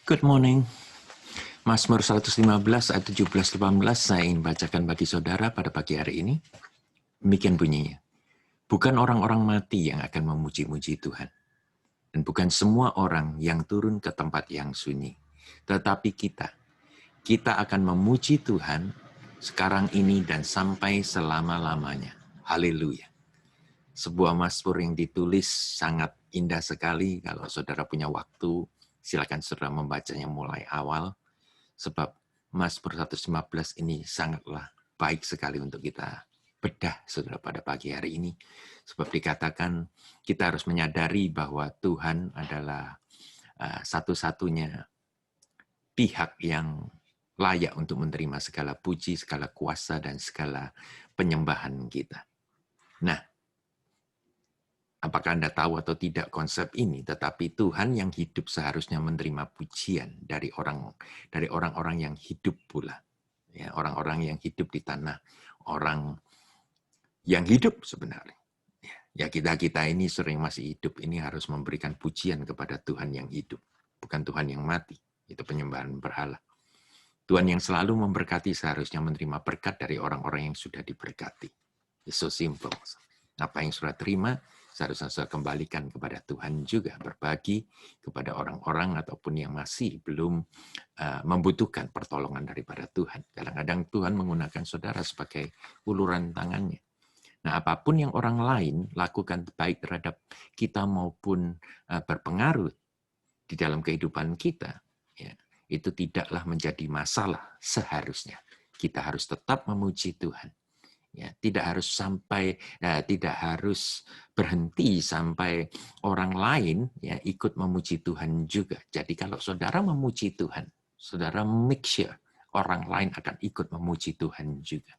Good morning. Mazmur 115 ayat 17-18 saya ingin bacakan bagi saudara pada pagi hari ini. Demikian bunyinya. Bukan orang-orang mati yang akan memuji-muji Tuhan. Dan bukan semua orang yang turun ke tempat yang sunyi. Tetapi kita akan memuji Tuhan sekarang ini dan sampai selama-lamanya. Haleluya. Sebuah mazmur yang ditulis sangat indah sekali. Kalau saudara punya waktu, silakan saudara membacanya mulai awal. Sebab Mazmur 115 ini sangatlah baik sekali untuk kita bedah, saudara, pada pagi hari ini. Sebab dikatakan kita harus menyadari bahwa Tuhan adalah satu-satunya pihak yang layak untuk menerima segala puji, segala kuasa, dan segala penyembahan kita. Nah, apakah Anda tahu atau tidak konsep ini? Tetapi Tuhan yang hidup seharusnya menerima pujian dari orang-orang yang hidup pula. Ya, orang-orang yang hidup di tanah, orang yang hidup sebenarnya. Ya, kita ini sering masih hidup ini harus memberikan pujian kepada Tuhan yang hidup, bukan Tuhan yang mati. Itu penyembahan berhala. Tuhan yang selalu memberkati seharusnya menerima berkat dari orang-orang yang sudah diberkati. It's so simple. Apa yang sudah terima, seharusnya saya kembalikan kepada Tuhan juga, berbagi kepada orang-orang ataupun yang masih belum membutuhkan pertolongan daripada Tuhan. Kadang-kadang Tuhan menggunakan saudara sebagai uluran tangannya. Nah, apapun yang orang lain lakukan baik terhadap kita maupun berpengaruh di dalam kehidupan kita, ya, itu tidaklah menjadi masalah seharusnya. Kita harus tetap memuji Tuhan. Ya, tidak harus berhenti sampai orang lain ya ikut memuji Tuhan juga. Jadi kalau saudara memuji Tuhan, saudara make sure orang lain akan ikut memuji Tuhan juga.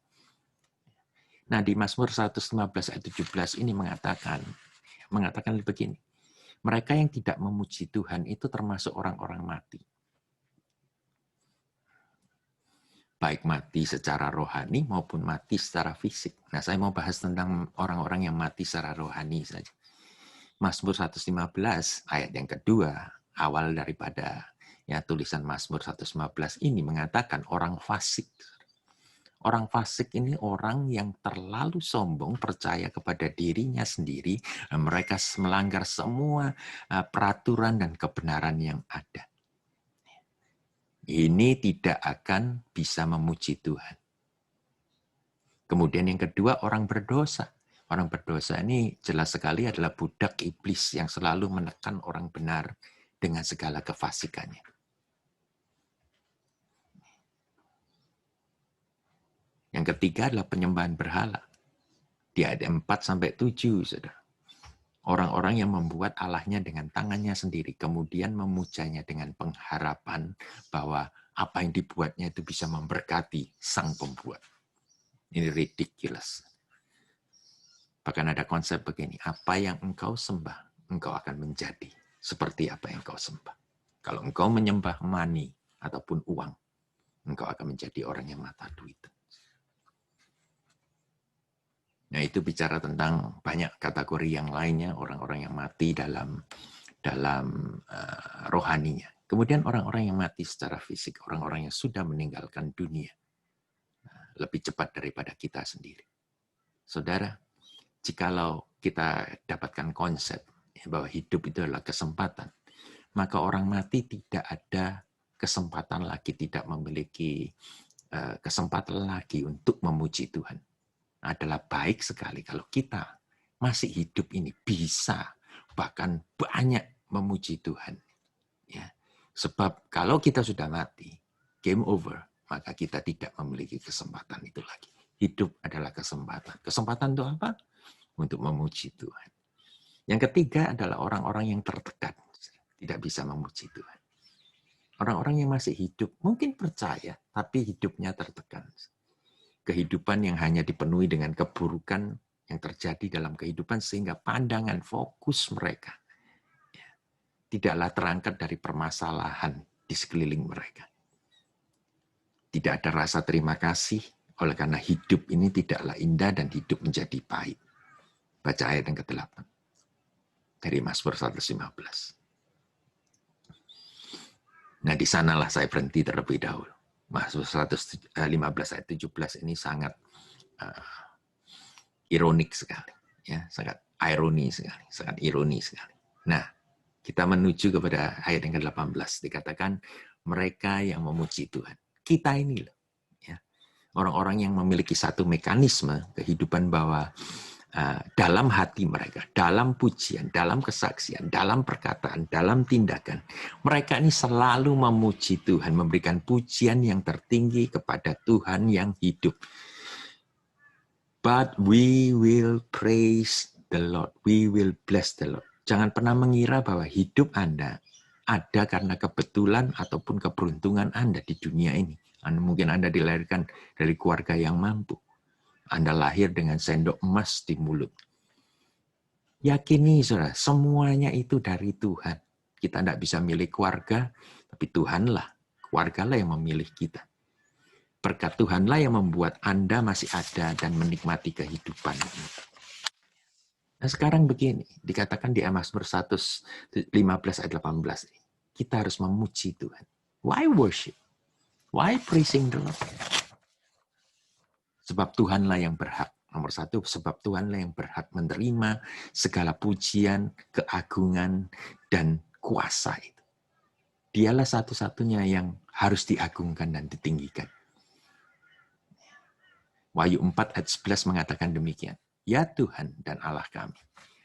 Nah, di Mazmur 115 ayat 17 ini mengatakan begini. Mereka yang tidak memuji Tuhan itu termasuk orang-orang mati. Baik mati secara rohani maupun mati secara fisik. Nah, saya mau bahas tentang orang-orang yang mati secara rohani saja. Mazmur 115 ayat yang kedua, awal daripada ya tulisan Mazmur 115 ini mengatakan orang fasik. Orang fasik ini orang yang terlalu sombong, percaya kepada dirinya sendiri, dan mereka melanggar semua peraturan dan kebenaran yang ada. Ini tidak akan bisa memuji Tuhan. Kemudian yang kedua, orang berdosa. Orang berdosa ini jelas sekali adalah budak iblis yang selalu menekan orang benar dengan segala kefasikannya. Yang ketiga adalah penyembahan berhala. Di ayat 4-7, saudara. Orang-orang yang membuat Allahnya dengan tangannya sendiri, kemudian memujanya dengan pengharapan bahwa apa yang dibuatnya itu bisa memberkati sang pembuat. Ini ridiculous. Bahkan ada konsep begini, apa yang engkau sembah, engkau akan menjadi seperti apa yang engkau sembah. Kalau engkau menyembah money ataupun uang, engkau akan menjadi orang yang mata duit. Nah, itu bicara tentang banyak kategori yang lainnya, orang-orang yang mati dalam rohaninya. Kemudian orang-orang yang mati secara fisik, orang-orang yang sudah meninggalkan dunia, lebih cepat daripada kita sendiri. Saudara, jikalau kita dapatkan konsep bahwa hidup itu adalah kesempatan, maka orang mati tidak ada kesempatan lagi, tidak memiliki kesempatan lagi untuk memuji Tuhan. Adalah baik sekali kalau kita masih hidup ini bisa bahkan banyak memuji Tuhan. Ya. Sebab kalau kita sudah mati, game over, maka kita tidak memiliki kesempatan itu lagi. Hidup adalah kesempatan. Kesempatan untuk apa? Untuk memuji Tuhan. Yang ketiga adalah orang-orang yang tertekan, tidak bisa memuji Tuhan. Orang-orang yang masih hidup mungkin percaya, tapi hidupnya tertekan. Kehidupan yang hanya dipenuhi dengan keburukan yang terjadi dalam kehidupan sehingga pandangan fokus mereka tidaklah terangkat dari permasalahan di sekeliling mereka. Tidak ada rasa terima kasih oleh karena hidup ini tidaklah indah dan hidup menjadi pahit. Baca ayat yang ke-8 dari Mazmur 115. Nah, di sanalah saya berhenti terlebih dahulu. Mazmur 115 ayat 17 ini sangat ironik sekali, ya, sangat ironi sekali, sangat ironi sekali. Nah, kita menuju kepada ayat yang ke-18, dikatakan mereka yang memuji Tuhan. Kita ini loh, ya, orang-orang yang memiliki satu mekanisme kehidupan bahwa dalam hati mereka, dalam pujian, dalam kesaksian, dalam perkataan, dalam tindakan, mereka ini selalu memuji Tuhan, memberikan pujian yang tertinggi kepada Tuhan yang hidup. But we will praise the Lord. We will bless the Lord. Jangan pernah mengira bahwa hidup Anda ada karena kebetulan ataupun keberuntungan Anda di dunia ini. Mungkin Anda dilahirkan dari keluarga yang mampu. Anda lahir dengan sendok emas di mulut. Yakini, saudara, semuanya itu dari Tuhan. Kita tidak bisa milih keluarga, tapi Tuhanlah, keluargalah yang memilih kita. Berkat Tuhanlah yang membuat Anda masih ada dan menikmati kehidupan. Nah, sekarang begini, dikatakan di Mazmur 115 ayat 18. Kita harus memuji Tuhan. Why worship? Why praising the Lord? Sebab Tuhanlah yang berhak. Nomor satu, sebab Tuhanlah yang berhak menerima segala pujian, keagungan, dan kuasa itu. Dialah satu-satunya yang harus diagungkan dan ditinggikan. Wahyu 4 ayat 11 mengatakan demikian. Ya Tuhan dan Allah kami,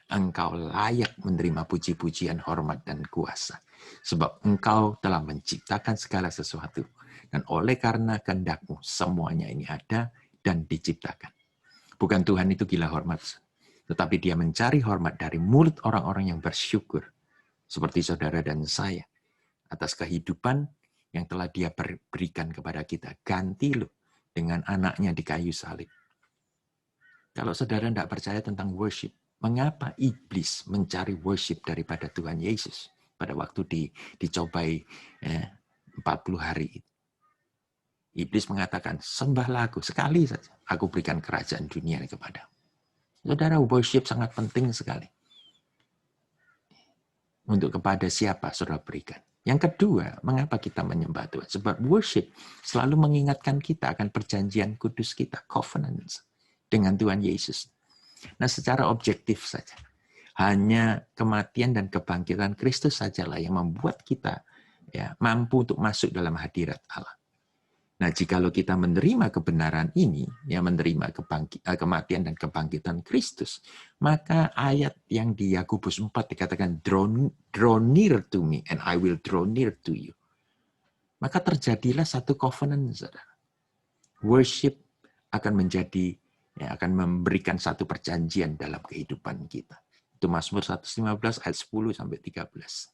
Engkau layak menerima puji-pujian, hormat, dan kuasa. Sebab Engkau telah menciptakan segala sesuatu. Dan oleh karena kehendak-Mu, semuanya ini ada dan diciptakan. Bukan Tuhan itu gila hormat, tetapi Dia mencari hormat dari mulut orang-orang yang bersyukur, seperti saudara dan saya, atas kehidupan yang telah Dia berikan kepada kita. Ganti loh dengan anaknya di kayu salib. Kalau saudara tidak percaya tentang worship, mengapa iblis mencari worship daripada Tuhan Yesus pada waktu dicobai 40 hari itu? Iblis mengatakan, sembahlah aku sekali saja. Aku berikan kerajaan dunia ini kepadamu. Saudara, worship sangat penting sekali. Untuk kepada siapa saudara berikan. Yang kedua, mengapa kita menyembah Tuhan? Sebab worship selalu mengingatkan kita akan perjanjian kudus kita, covenant, dengan Tuhan Yesus. Nah, secara objektif saja. Hanya kematian dan kebangkitan Kristus sajalah yang membuat kita mampu untuk masuk dalam hadirat Allah. Nah, jikalau kita menerima kebenaran ini, menerima kematian dan kebangkitan Kristus, maka ayat yang di Yakobus 4 dikatakan, draw near to me and I will draw near to you. Maka terjadilah satu covenant, saudara. Worship akan menjadi, akan memberikan satu perjanjian dalam kehidupan kita. Itu Mazmur 115 ayat 10 sampai 13.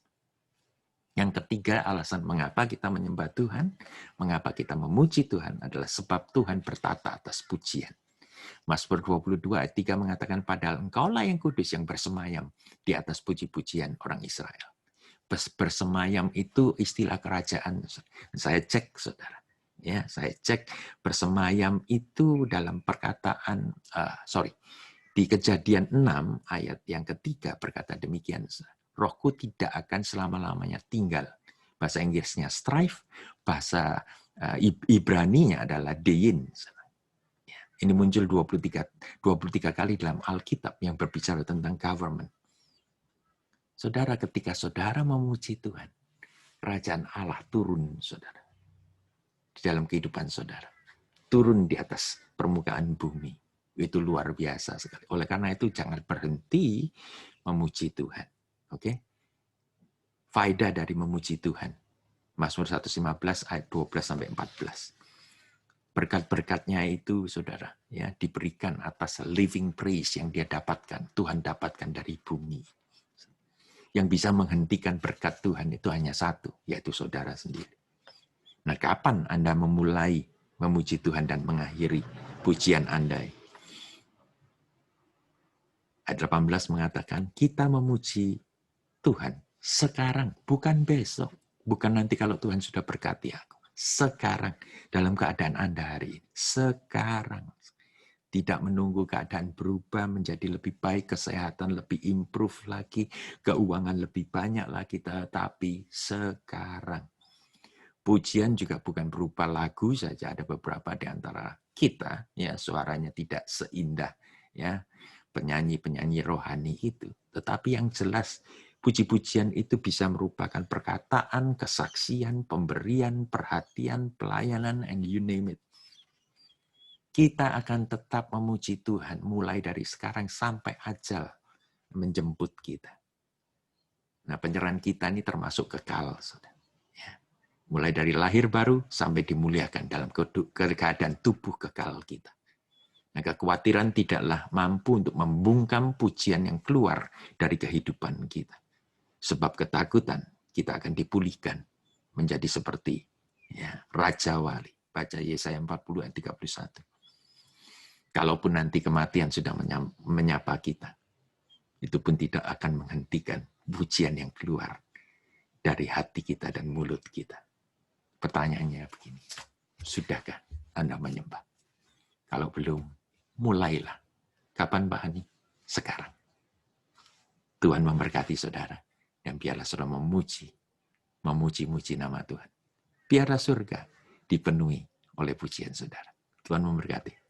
Yang ketiga, alasan mengapa kita menyembah Tuhan, mengapa kita memuji Tuhan adalah sebab Tuhan bertata atas pujian. Mazmur 22 ayat 3 mengatakan, padahal Engkaulah yang kudus yang bersemayam di atas puji-pujian orang Israel. Bersemayam itu istilah kerajaan. Saya cek, saudara. Saya cek bersemayam itu dalam perkataan, di Kejadian 6 ayat yang ketiga berkata demikian, Rohku tidak akan selama-lamanya tinggal. Bahasa Inggrisnya strive, bahasa Ibraninya adalah dein. Ini muncul 23 kali dalam Alkitab yang berbicara tentang government. Saudara, ketika saudara memuji Tuhan, kerajaan Allah turun, saudara. Di dalam kehidupan saudara. Turun di atas permukaan bumi. Itu luar biasa sekali. Oleh karena itu, jangan berhenti memuji Tuhan. Oke? Faedah dari memuji Tuhan. Mazmur 115 ayat 12 sampai 14. Berkat-berkatnya itu, saudara, diberikan atas living praise yang dia dapatkan, Tuhan dapatkan dari bumi. Yang bisa menghentikan berkat Tuhan itu hanya satu, yaitu saudara sendiri. Nah, kapan Anda memulai memuji Tuhan dan mengakhiri pujian Anda? Ayat 18 mengatakan, kita memuji Tuhan sekarang, bukan besok. Bukan nanti kalau Tuhan sudah berkati aku. Sekarang, dalam keadaan Anda hari ini. Sekarang. Tidak menunggu keadaan berubah menjadi lebih baik, kesehatan lebih improve lagi, keuangan lebih banyak lagi, tetapi sekarang. Pujian juga bukan berupa lagu saja, ada beberapa di antara kita ya suaranya tidak seindah ya penyanyi-penyanyi rohani itu. Tetapi yang jelas puji-pujian itu bisa merupakan perkataan, kesaksian, pemberian, perhatian, pelayanan, and you name it. Kita akan tetap memuji Tuhan mulai dari sekarang sampai ajal menjemput kita. Nah, penyerahan kita ini termasuk kekal, saudara. Mulai dari lahir baru sampai dimuliakan dalam keadaan tubuh kekal kita. Nah, kekhawatiran tidaklah mampu untuk membungkam pujian yang keluar dari kehidupan kita. Sebab ketakutan kita akan dipulihkan menjadi seperti ya, Raja Wali. Baca Yesaya 40 ayat 31. Kalaupun nanti kematian sudah menyapa kita, itu pun tidak akan menghentikan pujian yang keluar dari hati kita dan mulut kita. Pertanyaannya begini, sudahkah Anda menyembah? Kalau belum, mulailah. Kapan Bahani? Sekarang. Tuhan memberkati saudara. Dan biarlah saudara memuji-muji nama Tuhan. Biarlah surga dipenuhi oleh pujian saudara. Tuhan memberkati.